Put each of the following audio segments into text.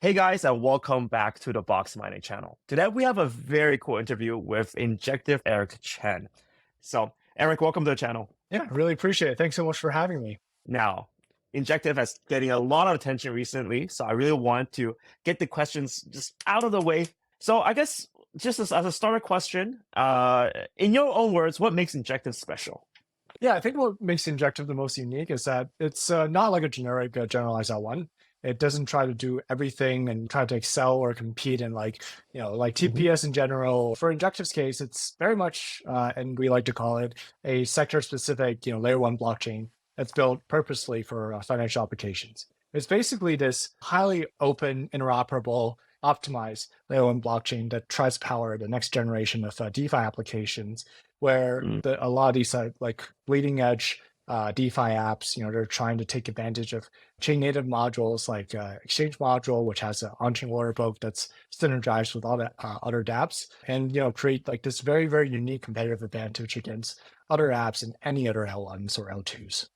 Hey guys, and welcome back to the Boxmining channel. Today we have a very cool interview with Injective Eric Chen. So, Eric, welcome to the channel. Yeah, really appreciate it. Thanks so much for having me. Now, Injective has getting a lot of attention recently, so I really want to get the questions just out of the way. So, I guess just as a starter question, in your own words, what makes Injective special? Yeah, I think what makes Injective the most unique is that it's not like a generic generalized L1. It doesn't try to do everything and try to excel or compete in like Hmm. TPS in general. For Injective's case, it's very much, and we like to call it a sector specific, layer one blockchain that's built purposely for financial applications. It's basically this highly open, interoperable, optimized layer one blockchain that tries to power the next generation of DeFi applications where a lot of these like bleeding edge DeFi apps, they're trying to take advantage of chain native modules like Exchange module, which has an on-chain order book that's synergized with all the other dApps, and create like this very very unique competitive advantage against other apps and any other L1s or L2s.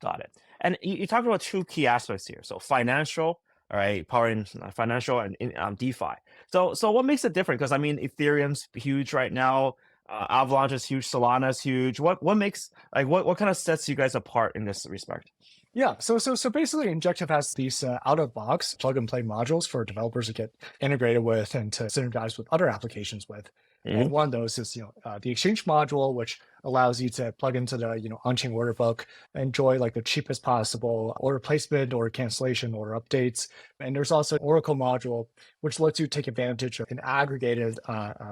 Got it. And you talked about two key aspects here. So financial, all right, powering financial and DeFi. So what makes it different? Because I mean, Ethereum's huge right now. Avalanche is huge. Solana is huge. What makes like what kind of sets you guys apart in this respect? Yeah, so basically, Injective has these out-of-box plug-and-play modules for developers to get integrated with and to synergize with other applications with. Hmm. And one of those is the Exchange module, which allows you to plug into the on-chain order book, enjoy like the cheapest possible order placement, order cancellation, order updates. And there's also an Oracle module, which lets you take advantage of an aggregated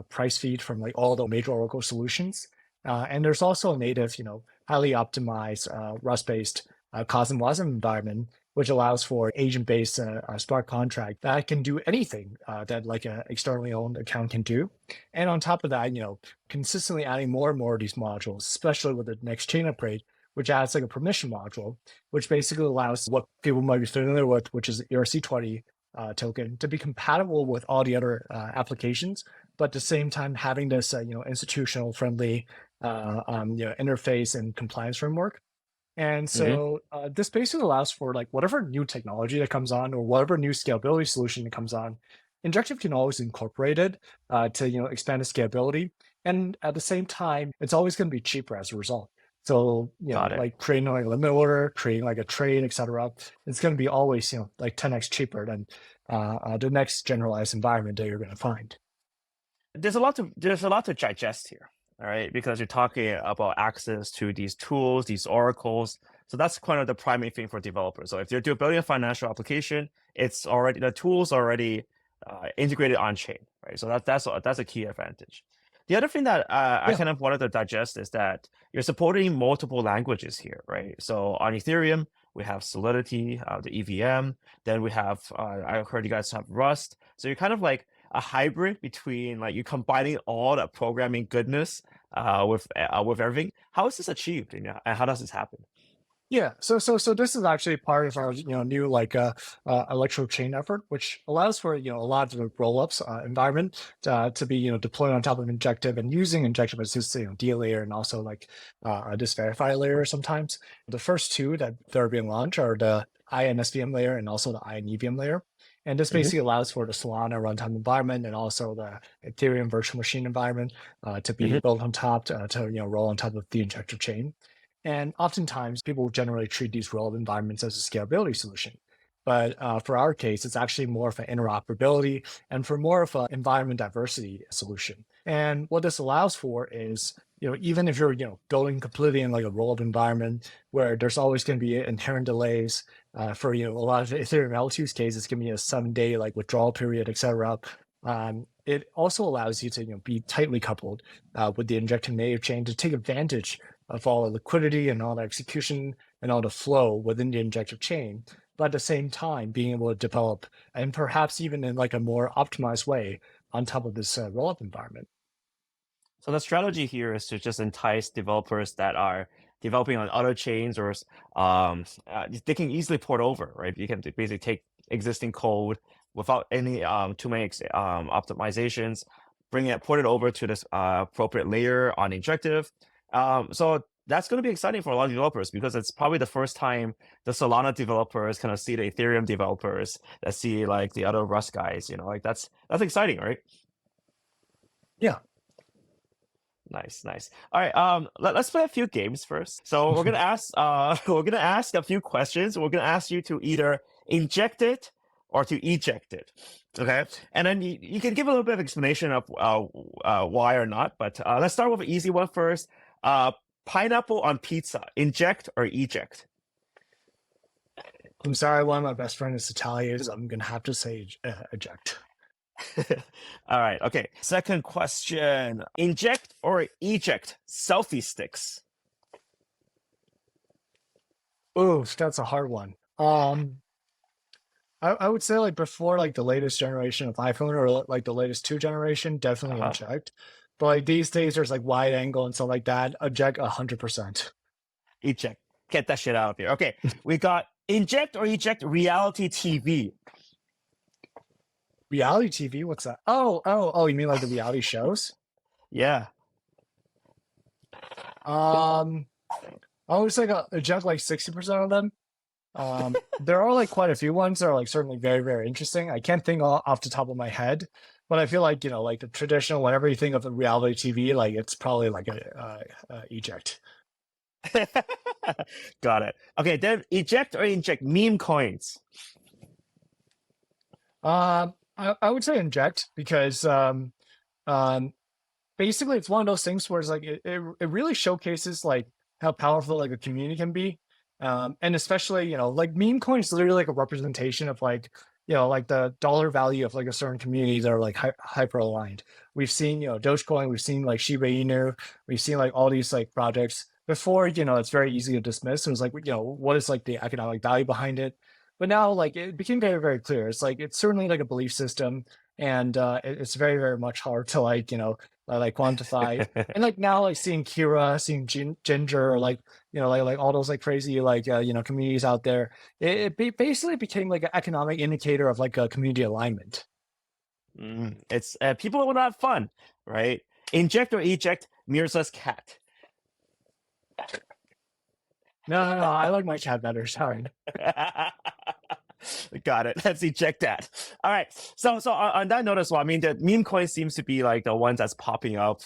price feed from like all the major Oracle solutions. And there's also a native, highly optimized Rust-based Cosm Wasm environment, which allows for agent-based smart contract that can do anything that like an externally owned account can do. And on top of that, consistently adding more and more of these modules, especially with the next chain upgrade, which adds like a permission module, which basically allows what people might be familiar with, which is the ERC20 token, to be compatible with all the other applications, but at the same time having this institutional friendly interface and compliance framework. And Hmm. so this basically allows for like whatever new technology that comes on or whatever new scalability solution that comes on, Injective can always incorporate it to expand the scalability. And at the same time, it's always going to be cheaper as a result. So Got it. like creating like a limit order, creating like a trade, etc. It's going to be always like 10x cheaper than the next generalized environment that you're going to find. There's a lot to digest here, all right, because you're talking about access to these tools, these oracles. So that's kind of the primary thing for developers. So if you're building a financial application, it's already the tools already integrated on chain, right? So that's a key advantage. The other thing that I Yeah. kind of wanted to digest is that you're supporting multiple languages here, right? So on Ethereum, we have Solidity, the EVM. Then we have, I heard you guys have Rust. So you're kind of like a hybrid between like you combining all the programming goodness with everything. How is this achieved? And how does this happen? Yeah, so this is actually part of our new like electro chain effort, which allows for a lot of the rollups environment to be deployed on top of Injective and using Injective as this D layer and also like this verify layer sometimes. The first two that are being launched are the INSVM layer and also the INEVM layer. And this Hmm. basically allows for the Solana runtime environment and also the Ethereum virtual machine environment to be Hmm. built on top to roll on top of the Injective chain. And oftentimes, people generally treat these rolled environments as a scalability solution. But for our case, it's actually more of an interoperability and for more of an environment diversity solution. And what this allows for is, even if you're, building completely in like a rolled environment where there's always going to be inherent delays for, a lot of Ethereum L2's case, it's going to be a 7-day like withdrawal period, et cetera. It also allows you to be tightly coupled with the injected native chain to take advantage of all the liquidity and all the execution and all the flow within the injective chain, but at the same time being able to develop and perhaps even in like a more optimized way on top of this rollup environment. So the strategy here is to just entice developers that are developing on other chains or they can easily port over, right? You can basically take existing code without any too many optimizations, port it over to this appropriate layer on Injective. So that's going to be exciting for a lot of developers because it's probably the first time the Solana developers kind of see the Ethereum developers that see like the other Rust guys. Like that's exciting, right? Yeah. Nice, nice. All right, let's play a few games first. So we're gonna ask we're gonna ask a few questions. We're gonna ask you to either inject it or to eject it. Okay, and then you can give a little bit of explanation of why or not. But let's start with an easy one first. Pineapple on pizza, inject or eject? I'm sorry, one of my best friends is Italian, so I'm gonna have to say eject. All right, okay. Second question, inject or eject selfie sticks? Oh, that's a hard one. I would say like before like the latest generation of iPhone or like the latest 2 generation, definitely Uh-huh. eject. But like these days, there's like wide angle and stuff like that. Eject 100%. Eject. Get that shit out of here. Okay, we got inject or eject reality TV. Reality TV, what's that? Oh, you mean like the reality shows? Yeah. I would say eject like 60% of them. There are like quite a few ones that are like certainly very, very interesting. I can't think off the top of my head, but I feel like, like the traditional, whenever you think of the reality TV, like it's probably like a eject. Got it. Okay, then eject or inject meme coins. I would say inject because um, basically it's one of those things where it's like it really showcases like how powerful like a community can be. And especially, like meme coins is literally like a representation of like, like the dollar value of like a certain community that are like hyper aligned. We've seen, Dogecoin, we've seen like Shiba Inu, we've seen like all these like projects before, it's very easy to dismiss. It was like, what is like the economic value behind it? But now like it became very, very clear. It's like, it's certainly like a belief system and it's very, very much hard to like, like quantify. And like now, like seeing Kira, seeing Ginger, like like all those like crazy like communities out there, basically became like an economic indicator of like a community alignment. It's people want to have fun, right? Inject or eject Mirza's cat. No, I like my cat better. Sorry. Got it. Let's eject that. All right. So on that note as well, I mean, the meme coin seems to be like the ones that's popping up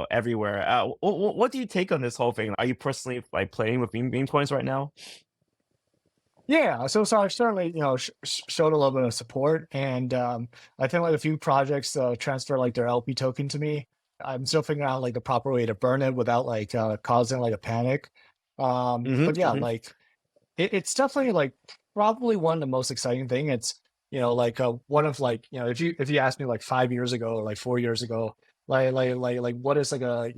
everywhere. What do you take on this whole thing? Are you personally like playing with meme coins right now? Yeah, so I certainly showed a little bit of support, and I think like a few projects transfer like their LP token to me. I'm still figuring out like the proper way to burn it without like causing like a panic. But yeah, Mm-hmm. like it's definitely like probably one of the most exciting thing. It's like one of like if you asked me like 5 years ago or like 4 years ago, like what is like a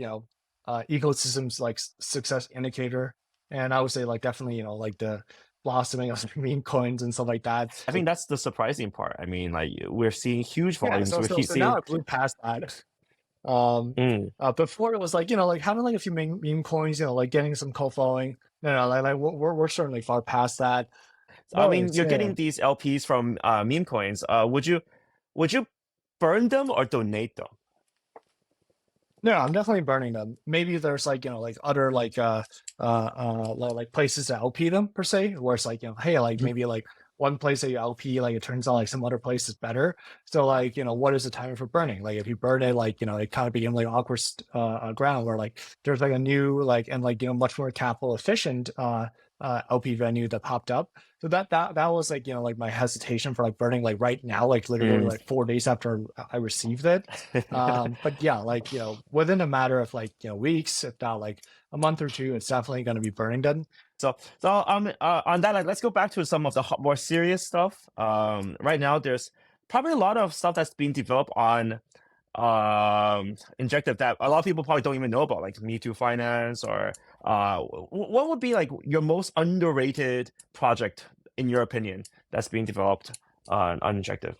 ecosystems like success indicator, and I would say like definitely like the blossoming of meme coins and stuff like that. I think that's the surprising part. I mean, like we're seeing huge Yeah, volumes. so We so keep so now seeing. I blew past that. Um, Mm. Before it was like like having like a few meme coins, like getting some cult following. No, like we're certainly far past that. I No, mean, it's you're yeah. getting these LPs from meme coins. Would you burn them or donate them? No, I'm definitely burning them. Maybe there's like like other like like places to LP them per se, where it's like hey, like Mhm. maybe like one place that you LP, like it turns out like some other place is better. So like what is the timing for burning? Like if you burn it, like it kind of became like awkward ground where like there's like a new like and like much more capital efficient LP venue that popped up. So that was like like my hesitation for like burning like right now, like literally Mm. like 4 days after I received it. But yeah, like within a matter of like weeks, if not like a month or two, it's definitely going to be burning done. So on that, like let's go back to some of the more serious stuff. Right now there's probably a lot of stuff that's being developed on injective that a lot of people probably don't even know about, like Me Too Finance or what would be like your most underrated project in your opinion that's being developed on injective?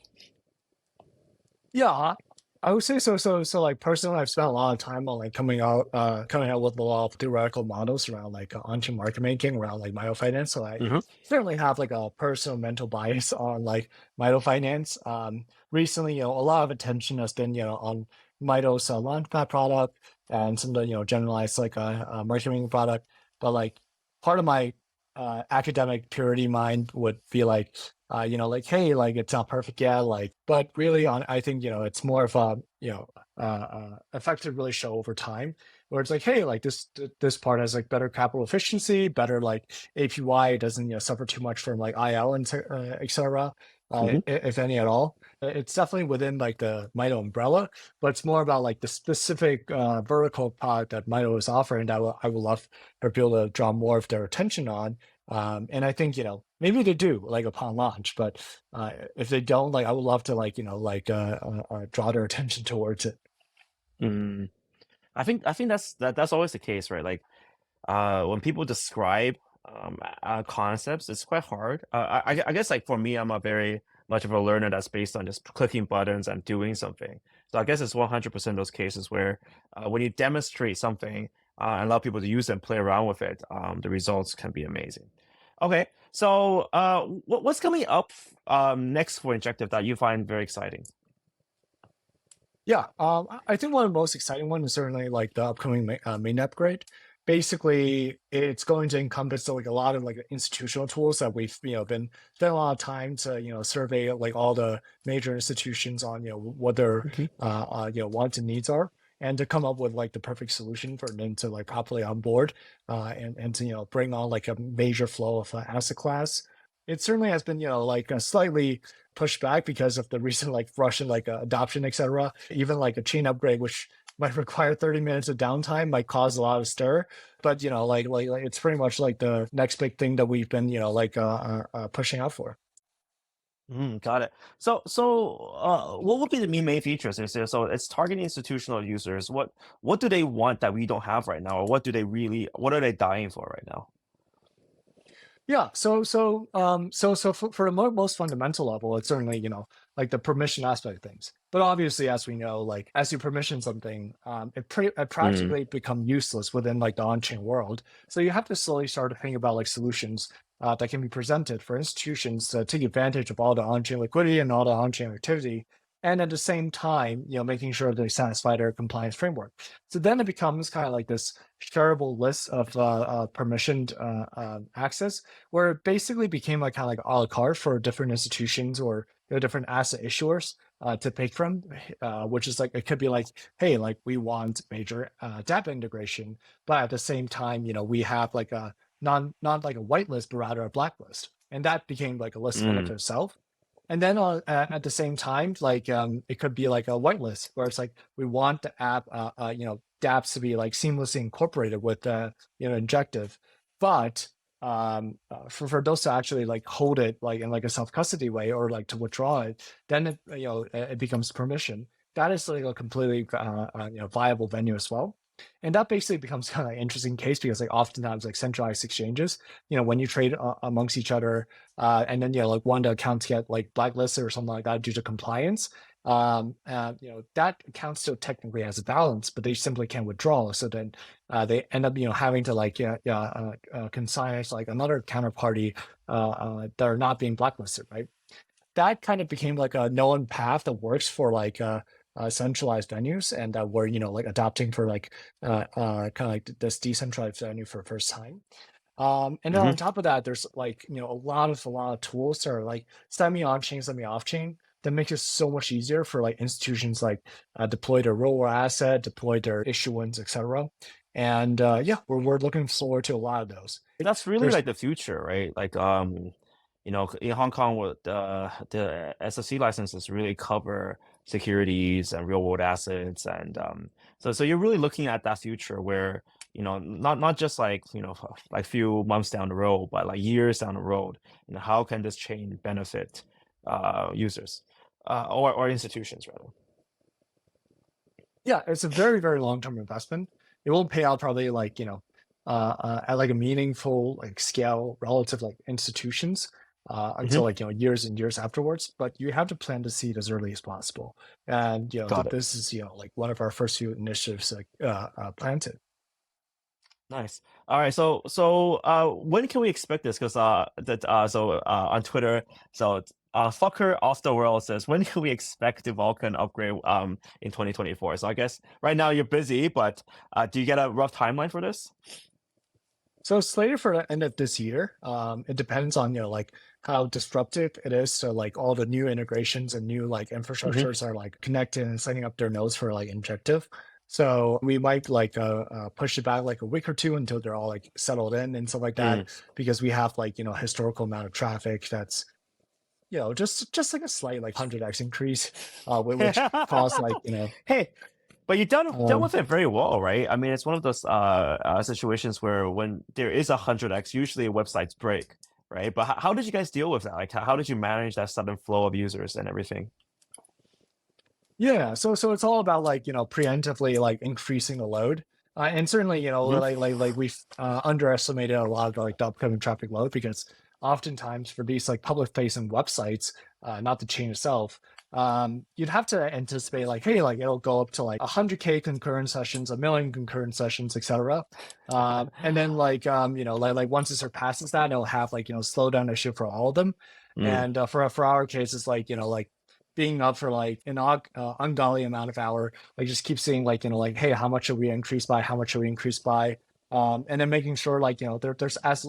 Yeah, I would say so. So like personally, I've spent a lot of time on like coming out with a lot of theoretical models around like on-chain market making around like microfinance. So I Hmm. certainly have like a personal mental bias on like microfinance. Recently, a lot of attention has been on Mitos Launchpad product and some of the generalized like marketing product. But like part of my academic purity mind would be like like hey, like it's not perfect yet, like but really on I think it's more of a effect to really show over time where it's like hey, like this part has like better capital efficiency, better like APY, it doesn't suffer too much from like IL and etc. Hmm. If any at all. It's definitely within like the Mito umbrella, but it's more about like the specific vertical product that Mito is offering that I would love for people to draw more of their attention on. And I think, maybe they do like upon launch, but if they don't, like I would love to like, draw their attention towards it. Mm. I think that's always the case, right? Like when people describe concepts, it's quite hard. I guess like for me, I'm a very much of a learner that's based on just clicking buttons and doing something. So I guess it's 100% those cases where when you demonstrate something and allow people to use it and play around with it, the results can be amazing. Okay, so what's coming up next for Injective that you find very exciting? Yeah, I think one of the most exciting ones is certainly like the upcoming main upgrade. Basically, it's going to encompass like a lot of like institutional tools that we've been spending a lot of time to survey like all the major institutions on what their Mhm. wants and needs are, and to come up with like the perfect solution for them to like properly onboard and to bring on like a major flow of asset class. It certainly has been like slightly pushed back because of the recent like Russian like adoption, etc. Even like a chain upgrade, which might require 30 minutes of downtime, might cause a lot of stir. But like it's pretty much like the next big thing that we've been like pushing out for. Got it. What would be the main features? So it's targeting institutional users. What do they want that we don't have right now, or what are they dying for right now? Yeah. So for the most fundamental level, it's certainly like the permission aspect of things. But obviously, as we know, like as you permission something, it Mm, practically become useless within like the on-chain world. So you have to slowly start to think about like solutions that can be presented for institutions to take advantage of all the on-chain liquidity and all the on-chain activity, and at the same time, making sure they satisfy their compliance framework. So then it becomes kind of like this shareable list of permissioned access where it basically became like kind of like a la carte for different institutions or different asset issuers to pick from, which is like it could be like, hey, like we want major dApp integration, but at the same time, we have like a not like a whitelist, but rather a blacklist, and that became like a list unto mm, itself. And then at the same time, like it could be like a whitelist where it's like we want the app, dApps to be like seamlessly incorporated with Injective, but for those to actually like hold it like in like a self custody way or like to withdraw it, then it becomes permission. That is like a completely viable venue as well. And that basically becomes kind of an interesting case because like oftentimes like centralized exchanges, when you trade amongst each other, and then like one of the accounts get like blacklisted or something like that due to compliance, that account still technically has a balance, but they simply can't withdraw. So then they end up having to like consign like another counterparty that are not being blacklisted, right? That kind of became like a known path that works for like centralized venues, and that we're like adopting for like kind of like this decentralized venue for the first time. And then on hmm top of that, there's like a lot of tools that are like semi on chain, semi off chain that makes it so much easier for like institutions like deploy their real world asset, deploy their issuance, etc. And yeah, we're looking forward to a lot of those. That's really There's like the future, right? Like in Hong Kong, with the SFC licenses really cover securities and real world assets, and so you're really looking at that future where not just like like few months down the road, but like years down the road. How can this chain benefit users or institutions rather? Yeah, it's a very, very long-term investment. It won't pay out probably like, at like a meaningful like scale relative like institutions until Hmm. like, years and years afterwards. But you have to plant the seed as early as possible. And, Got it. this is, like one of our first few initiatives like planted. Nice. All right. When can we expect this? Because that on Twitter, so Fucker off the world says, when can we expect the Vulkan upgrade in 2024? So I guess right now you're busy, but do you get a rough timeline for this? So it's slated for the end of this year. It depends on, like how disruptive it is. So like all the new integrations and new like Hmm. infrastructures are like connected and setting up their nodes for like Injective. So we might like push it back like a week or two until they're all like settled in and stuff like that, Mm. because we have like, historical amount of traffic that's, just like a slight like 100x increase, which caused like, Hey, but you've done um, with it very well, right? I mean, it's one of those situations where when there is 100x, usually websites break, right? But how did you guys deal with that? Like, how did you manage that sudden flow of users and everything? Yeah, so it's all about like, preemptively like increasing the load. And certainly, Hmm. like we've underestimated a lot of like the upcoming traffic load, because oftentimes for these like public facing websites, not the chain itself, you'd have to anticipate like, hey, like it'll go up to like 100K concurrent sessions, a million concurrent sessions, etc. And then like like once it surpasses that, it'll have like slow down issue for all of them. Mm. And for our case, it's like like being up for like an ungodly amount of hour, like just keep seeing like, like, hey, how much should we increase by? How much should we increase by? And then making sure like, there's as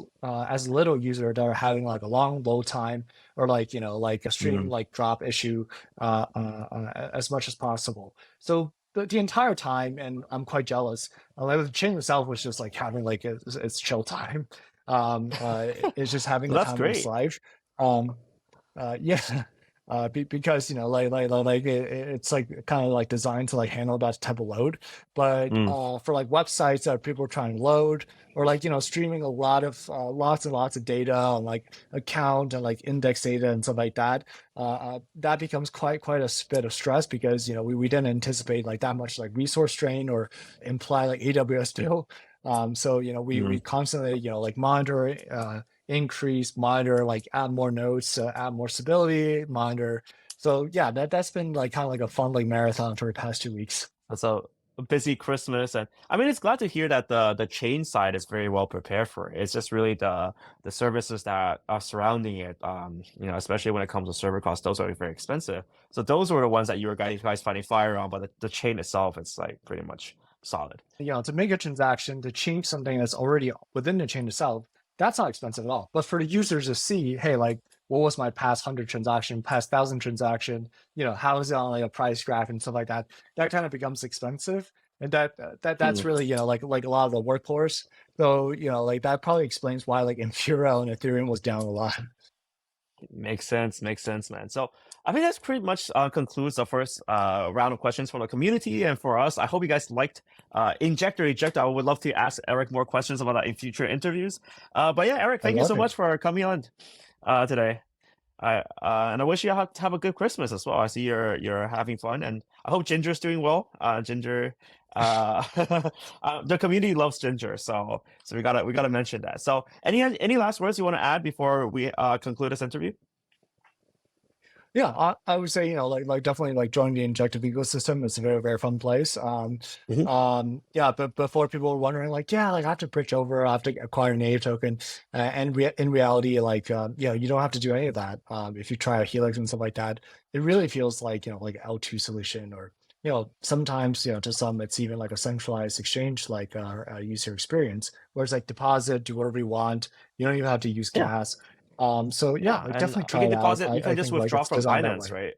little user that are having like a long load time, or like, like a stream Mm. like drop issue, as much as possible. So the entire time, and I'm quite jealous. Like the chain itself was just like having like its chill time. It's just having So the that's time of its great. life. Um, yeah, because it's like kind of like designed to like handle that type of load. But Mm. for like websites that people are trying to load, or like streaming a lot of lots and lots of data on like account and like index data and stuff like that, that becomes quite a bit of stress, because we didn't anticipate like that much like resource strain or imply like AWS bill. So we Mm. constantly like monitor, increase, monitor, like add more nodes, add more stability, monitor. So yeah, that's been like kind of like a fun like marathon for the past 2 weeks. So a busy Christmas, and I mean, it's glad to hear that the chain side is very well prepared for it. It's just really the services that are surrounding it. Especially when it comes to server costs, those are very expensive. So those were the ones that you guys finding fire on, but the chain itself, it's like pretty much solid. To make a transaction, to change something that's already within the chain itself, that's not expensive at all. But for the users to see, hey, like what was my past 100 transaction, past 1,000 transaction, how is it on like a price graph and stuff like that, that kind of becomes expensive. And that's Mm. really, like a lot of the workforce. So, like that probably explains why like Infura and Ethereum was down a lot. Makes sense, man. So I think that's pretty much concludes the first round of questions from the community and for us. I hope you guys liked Inject or Eject. I would love to ask Eric more questions about that in future interviews. But yeah, Eric, I thank you love so it. much for coming on today. And I wish you have a good Christmas as well. I see you're having fun, and I hope Ginger's doing well. Ginger, uh, the community loves Ginger, so we gotta mention that. So any last words you want to add before we conclude this interview? Yeah, I would say, like definitely like joining the Injective ecosystem is a very, very fun place. Mhm. Yeah, but before people were wondering like, yeah, like I have to bridge over, I have to acquire a native token. And in reality, like, you don't have to do any of that. If you try a Helix and stuff like that, it really feels like, like L2 solution, or, sometimes, to some, it's even like a centralized exchange, like user experience, where it's like deposit, do whatever you want. You don't even have to use Yeah. gas. So yeah, Yeah, like and definitely you try can it out. deposit. You I can just think like withdraw it's from designed that Binance, way.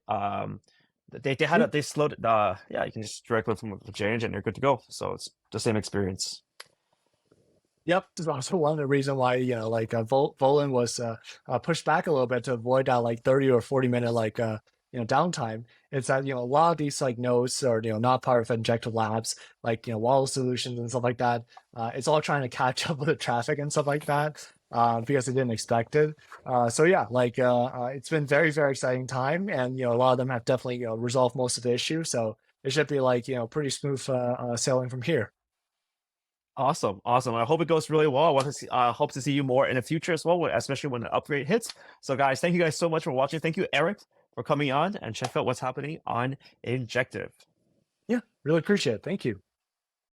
right? They had Yeah. they slowed yeah. You can just directly from the exchange, and you're good to go. So it's the same experience. Yep. There's also one of the reason why, like Volan was pushed back a little bit to avoid that like 30 or 40 minute like downtime. It's that, a lot of these like nodes are, not part of Injective Labs, like, Wall Solutions and stuff like that. It's all trying to catch up with the traffic and stuff like that, because they didn't expect it. So yeah, like it's been very, very exciting time. And, a lot of them have definitely, resolved most of the issues. So it should be like, pretty smooth sailing from here. Awesome, awesome. I hope it goes really well. I want to see, hope to see you more in the future as well, especially when the upgrade hits. So, guys, thank you guys so much for watching. Thank you, Eric, for coming on and check out what's happening on Injective. Yeah, really appreciate it. Thank you.